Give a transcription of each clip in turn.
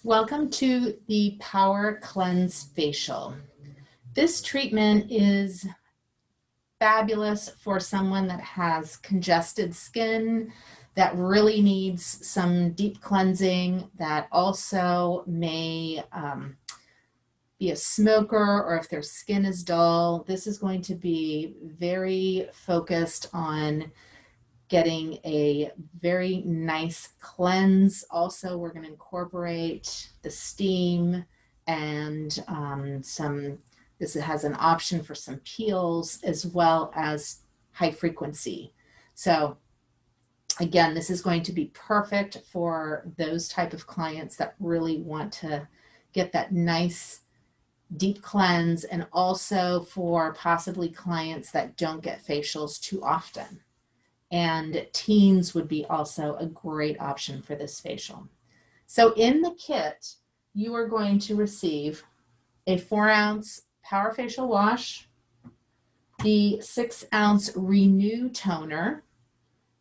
Welcome to the Power Cleanse Facial. This treatment is fabulous for someone that has congested skin, that really needs some deep cleansing, that also may be a smoker, or if their skin is dull. This is going to be very focused on getting a very nice cleanse. Also, we're going to incorporate the steam and this has an option for some peels as well as high frequency. So again, this is going to be perfect for those type of clients that really want to get that nice deep cleanse, and also for possibly clients that don't get facials too often. And teens would be also a great option for this facial. So in the kit, you are going to receive a 4-ounce Power Facial Wash, the 6-ounce Renew Toner,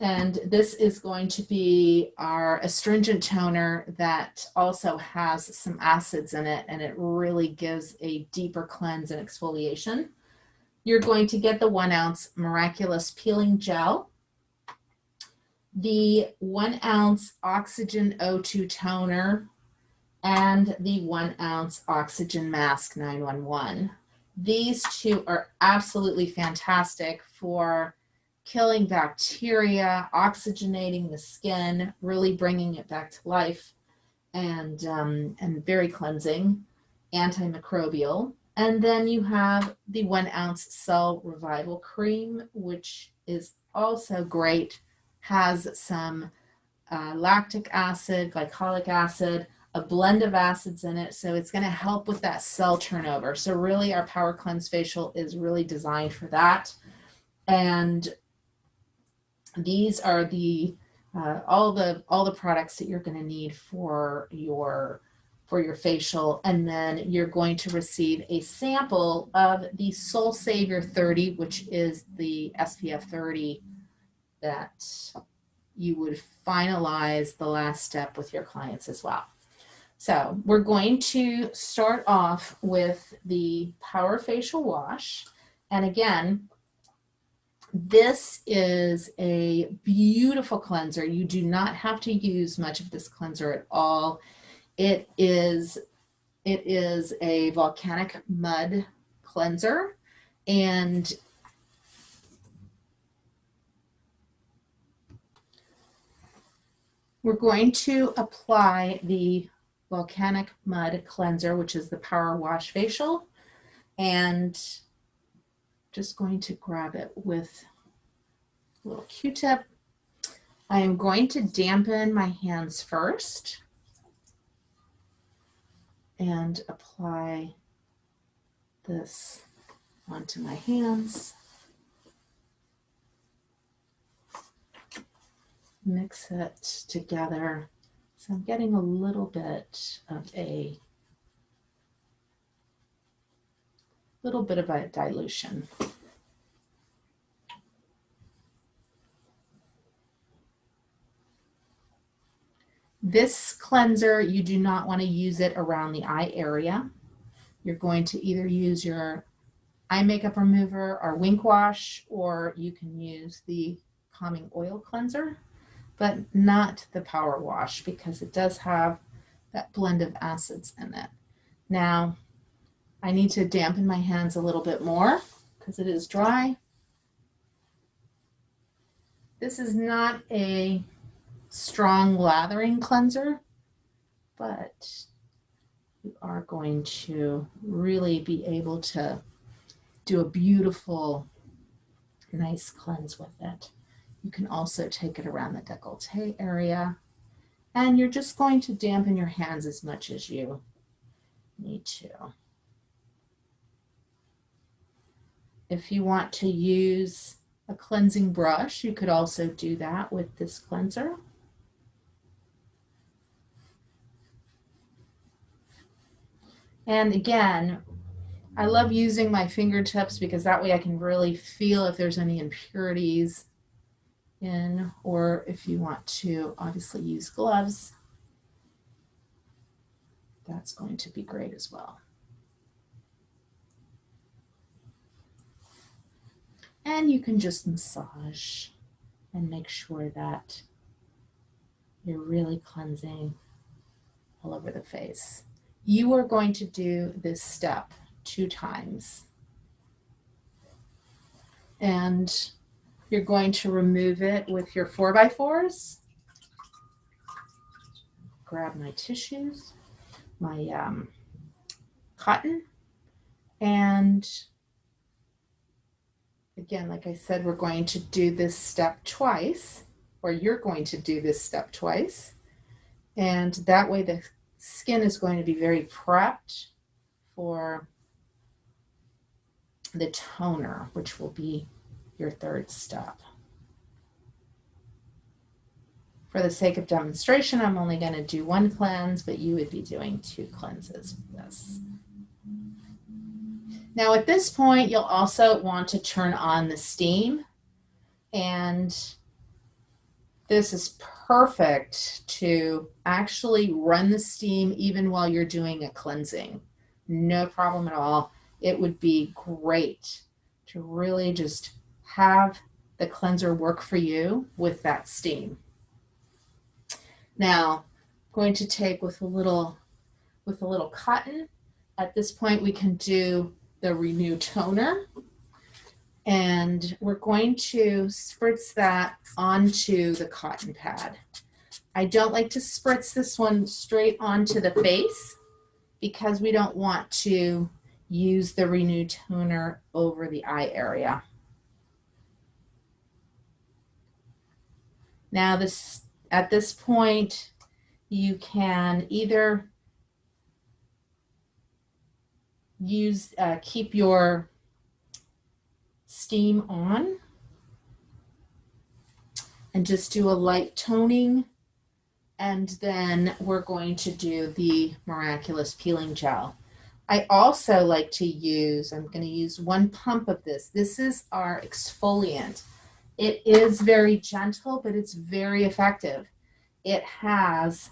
and this is going to be our astringent toner that also has some acids in it, and it really gives a deeper cleanse and exfoliation. You're going to get the 1-ounce Miraculous Peeling Gel, the 1-ounce Oxygen O2 Toner, and the 1-ounce Oxygen Mask 911. These two are absolutely fantastic for killing bacteria, oxygenating the skin, really bringing it back to life, and very cleansing, antimicrobial. And then you have the 1-ounce Cell Revival Cream, which is also great, has some lactic acid, glycolic acid, a blend of acids in it, so it's going to help with that cell turnover. So really our Power Cleanse Facial is really designed for that. And these are the all the products that you're going to need for your facial. And then you're going to receive a sample of the Soul Savior 30, which is the SPF 30 that you would finalize the last step with your clients as well. So we're going to start off with the Power Facial Wash. And again, this is a beautiful cleanser. You do not have to use much of this cleanser at all. It is a volcanic mud cleanser, and we're going to apply the volcanic mud cleanser, which is the Power Wash Facial, and just going to grab it with a little Q-tip. I am going to dampen my hands first and apply this onto my hands. Mix it together. So I'm getting a little bit of a dilution. This cleanser, you do not want to use it around the eye area. You're going to either use your eye makeup remover or wink wash, or you can use the calming oil cleanser, but not the Power Wash, because it does have that blend of acids in it. Now, I need to dampen my hands a little bit more because it is dry. This is not a strong lathering cleanser, but you are going to really be able to do a beautiful, nice cleanse with it. You can also take it around the décolleté area, and you're just going to dampen your hands as much as you need to. If you want to use a cleansing brush, you could also do that with this cleanser. And again, I love using my fingertips because that way I can really feel if there's any impurities in, or if you want to obviously use gloves. that's going to be great as well. And you can just massage and make sure that you're really cleansing all over the face. You are going to do this step 2 times. And you're going to remove it with your 4x4s. Grab my tissues, my cotton, and again, like I said, we're going to do this step twice, or you're going to do this step twice, and that way the skin is going to be very prepped for the toner, which will be your 3rd step. For the sake of demonstration, I'm only going to do 1 cleanse, but you would be doing 2 cleanses with this. Now at this point, you'll also want to turn on the steam, and this is perfect to actually run the steam even while you're doing a cleansing. No problem at all. It would be great to really just have the cleanser work for you with that steam. Now, I'm going to take with a little cotton. At this point, we can do the Renew Toner, and we're going to spritz that onto the cotton pad. I don't like to spritz this one straight onto the face because we don't want to use the Renew Toner over the eye area. Now at this point, you can either keep your steam on and just do a light toning, and then we're going to do the Miraculous Peeling Gel. I also like to use, I'm going to use 1 pump of this. This is our exfoliant. It is very gentle, but it's very effective. It has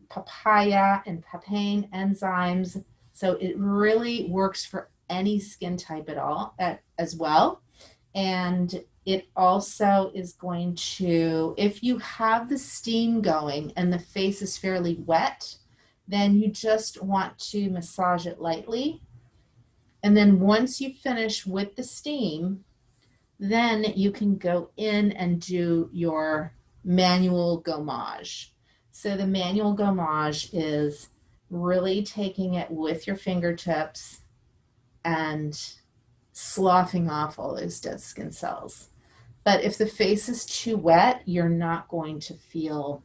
papaya and papain enzymes, so it really works for any skin type at all as well. And it also is going to, if you have the steam going and the face is fairly wet, then you just want to massage it lightly. And then once you finish with the steam, then you can go in and do your manual gommage. So the manual gommage is really taking it with your fingertips and sloughing off all those dead skin cells. But if the face is too wet, you're not going to feel,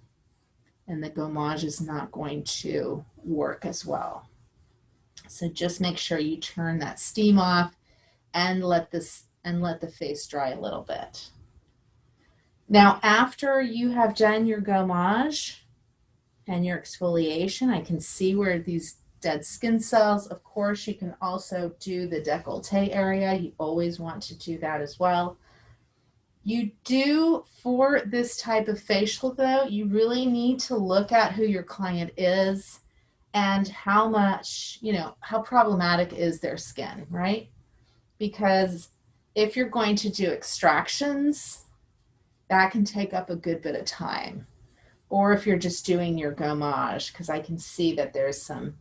and the gommage is not going to work as well. So just make sure you turn that steam off and let the face dry a little bit. Now, after you have done your gommage and your exfoliation, I can see where these dead skin cells, of course, you can also do the décolleté area. You always want to do that as well. You do, for this type of facial though, you really need to look at who your client is and how much, how problematic is their skin, right? Because if you're going to do extractions, that can take up a good bit of time. Or if you're just doing your gommage, because I can see that there's some,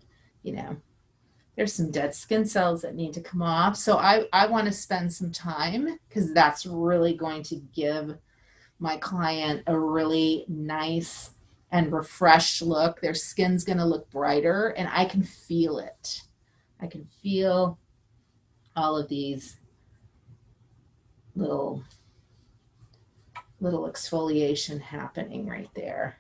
there's some dead skin cells that need to come off. So I want to spend some time, because that's really going to give my client a really nice and refreshed look. Their skin's going to look brighter, and I can feel it. I can feel all of these little exfoliation happening right there.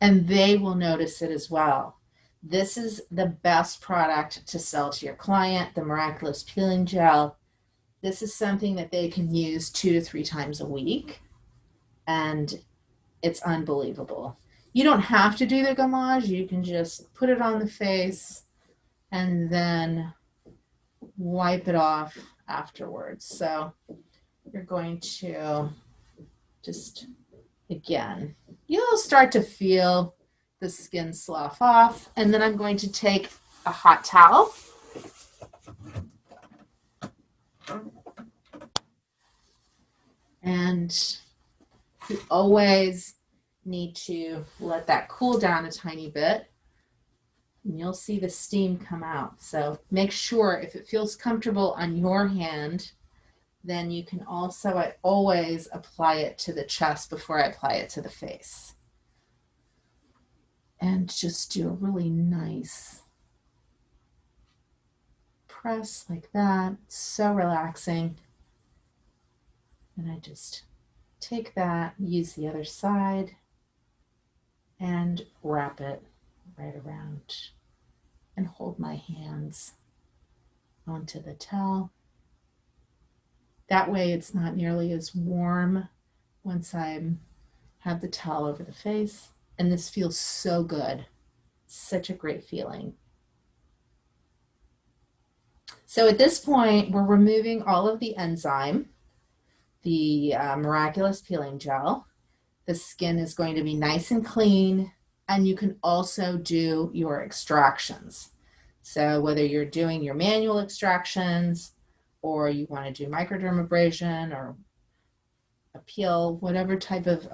And they will notice it as well. This is the best product to sell to your client, the Miraculous Peeling Gel. This is something that they can use 2 to 3 times a week, and it's unbelievable. You don't have to do the gommage. You can just put it on the face and then wipe it off afterwards. So you're going to just, again, you'll start to feel the skin slough off. And then I'm going to take a hot towel and you always need to let that cool down a tiny bit and you'll see the steam come out. So make sure if it feels comfortable on your hand, then you can also, I always apply it to the chest before I apply it to the face. And just do a really nice press like that. It's so relaxing. And I just take that, use the other side, and wrap it right around and hold my hands onto the towel. That way it's not nearly as warm once I have the towel over the face. And this feels so good. Such a great feeling. So at this point, we're removing all of the enzyme, the Miraculous Peeling Gel. The skin is going to be nice and clean, and you can also do your extractions. So whether you're doing your manual extractions or you want to do microdermabrasion or a peel, whatever type of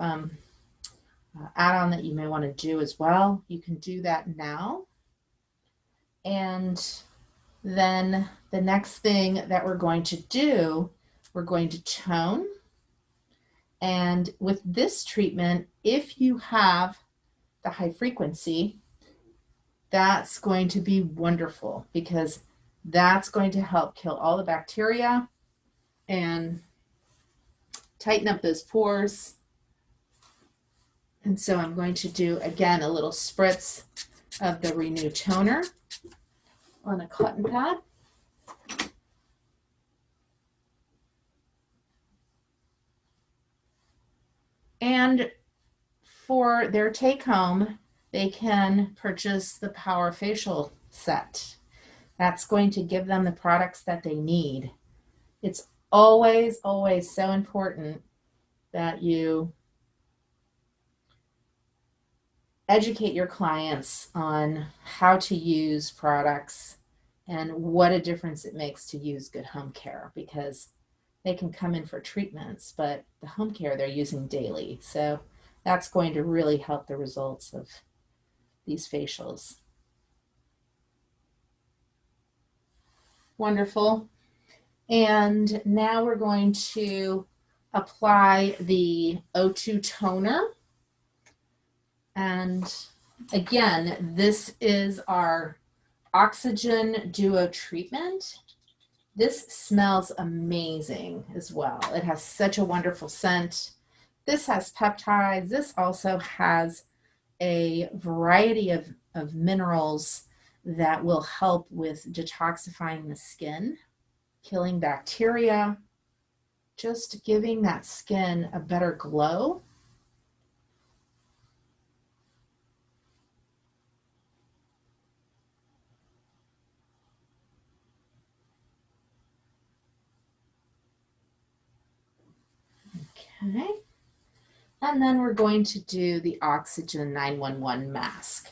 add-on that you may want to do as well, you can do that now. And then the next thing that we're going to do, we're going to tone. And with this treatment, if you have the high frequency, that's going to be wonderful because that's going to help kill all the bacteria and tighten up those pores. And so I'm going to do, again, a little spritz of the Renew Toner on a cotton pad. And for their take home, they can purchase the Power Facial set. That's going to give them the products that they need. It's always, always so important that you educate your clients on how to use products and what a difference it makes to use good home care, because they can come in for treatments, but the home care they're using daily. So that's going to really help the results of these facials. Wonderful. And now we're going to apply the O2 toner. And again, this is our Oxygen Duo treatment. This smells amazing as well. It has such a wonderful scent. This has peptides. This also has a variety of minerals that will help with detoxifying the skin, killing bacteria, just giving that skin a better glow. Okay. And then we're going to do the Oxygen 911 mask.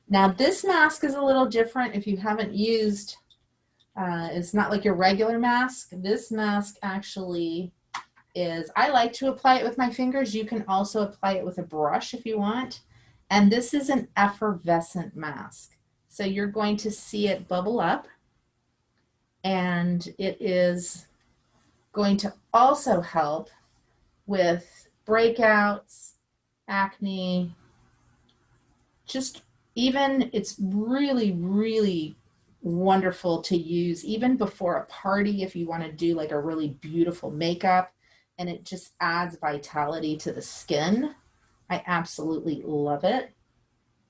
Now this mask is a little different if you haven't used, it's not like your regular mask. This mask actually is, I like to apply it with my fingers. You can also apply it with a brush if you want. And this is an effervescent mask. So you're going to see it bubble up, and it is going to also help with breakouts, acne, just even, it's really, really wonderful to use even before a party if you want to do like a really beautiful makeup, and it just adds vitality to the skin. I absolutely love it.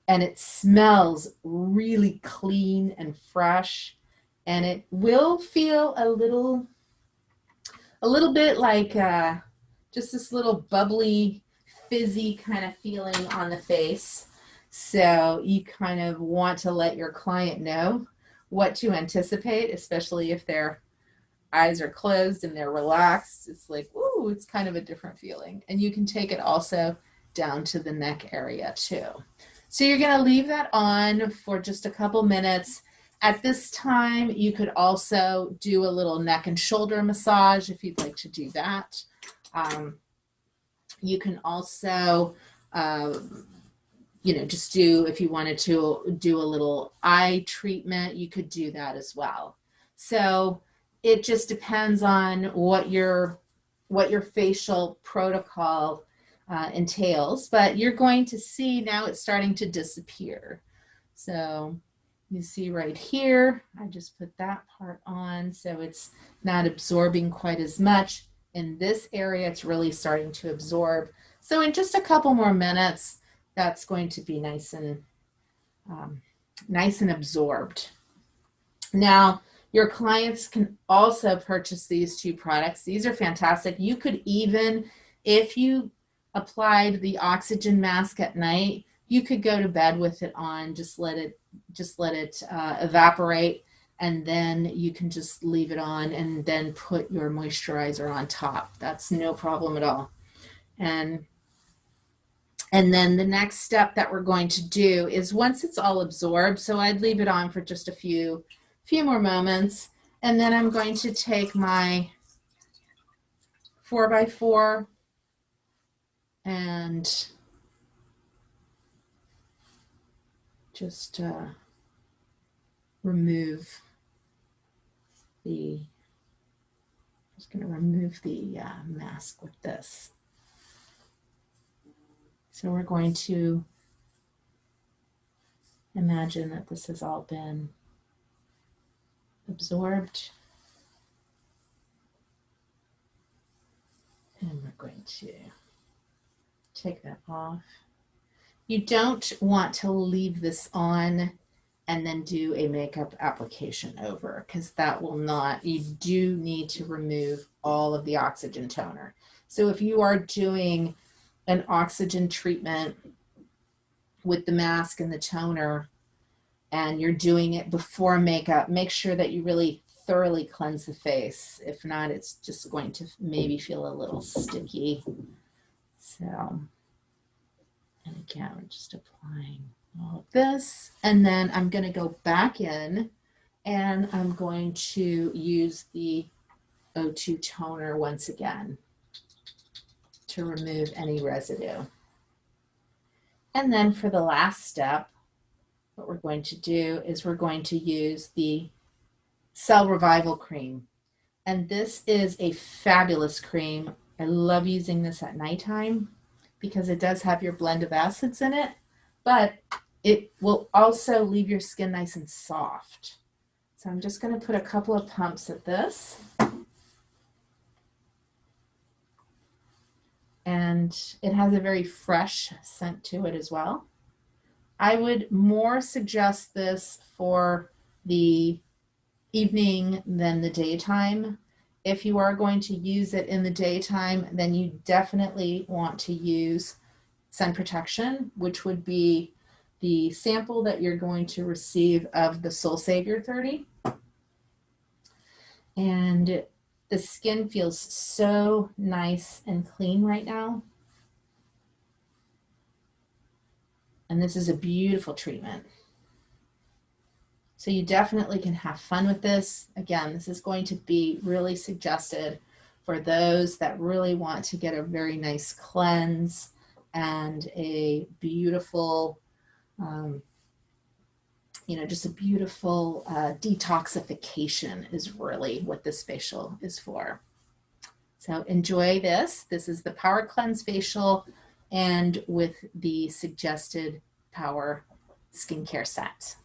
And it smells really clean and fresh, and it will feel a little bit like just this little bubbly, fizzy kind of feeling on the face. So you kind of want to let your client know what to anticipate, especially if their eyes are closed and they're relaxed. It's like, ooh, it's kind of a different feeling. And you can take it also down to the neck area too. So you're going to leave that on for just a couple minutes. At this time, you could also do a little neck and shoulder massage if you'd like to do that. You can also, just do, if you wanted to do a little eye treatment, you could do that as well. So it just depends on what your facial protocol entails, but you're going to see now it's starting to disappear. So you see right here, I just put that part on, so it's not absorbing quite as much. In this area, it's really starting to absorb. So in just a couple more minutes, that's going to be nice and absorbed. Now, your clients can also purchase these two products. These are fantastic. You could even, if you applied the oxygen mask at night, you could go to bed with it on, just let it evaporate, and then you can just leave it on and then put your moisturizer on top. That's no problem at all. And then the next step that we're going to do is once it's all absorbed, so I'd leave it on for just a few more moments, and then I'm going to take my 4x4 and just remove the mask with this. So we're going to imagine that this has all been absorbed. And we're going to take that off. You don't want to leave this on and then do a makeup application over, because that will not, you do need to remove all of the oxygen toner. So if you are doing an oxygen treatment with the mask and the toner and you're doing it before makeup, make sure that you really thoroughly cleanse the face. If not, it's just going to maybe feel a little sticky. So, and again, we're just applying all of this, and then I'm going to go back in and I'm going to use the O2 toner once again to remove any residue. And then for the last step, what we're going to do is we're going to use the Cell Revival Cream. And this is a fabulous cream. I love using this at nighttime because it does have your blend of acids in it, but it will also leave your skin nice and soft. So I'm just going to put a couple of pumps of this. And it has a very fresh scent to it as well. I would more suggest this for the evening than the daytime. If you are going to use it in the daytime, then you definitely want to use sun protection, which would be the sample that you're going to receive of the Soul Savior 30. And the skin feels so nice and clean right now. And this is a beautiful treatment. So you definitely can have fun with this. Again, this is going to be really suggested for those that really want to get a very nice cleanse and a beautiful, just a beautiful detoxification is really what this facial is for. So enjoy this. This is the Power Cleanse Facial and with the suggested Power Skincare set.